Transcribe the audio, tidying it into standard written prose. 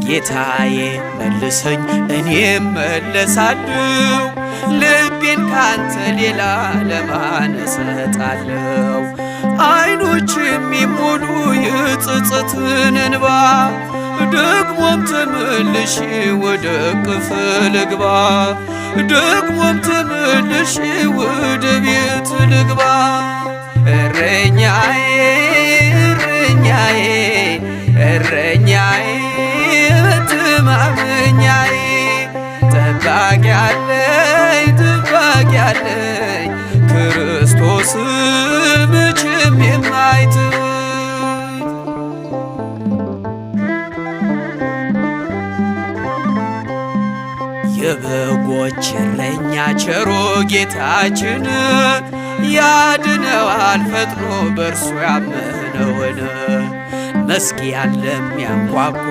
ጌታዬ መልሰኝ እኔም መለሳለሁ ልቤን ካንተ ሌላ ለማን እሰጣለሁ? አይኖች የሚሞሉ የጸጸትን እንባ ደግሞም ተመልሼ ወደ እቅፍ ልግባ ደግሞም ተመልሼ ወደ ቤት ልግባ። እረኛዬ እረኛዬ እረኛዬ መተማመኛዬ ጠባቂ አለኝ ጠባቂ አለኝ ክርስቶስ መቼም የማይተወኝ። የበጎች እረኛ ቸሮ ጌታችን ያድነዋል ፈጥኖ በእርሱ ያመነውን መዝጊያን ለሚያንኳኳ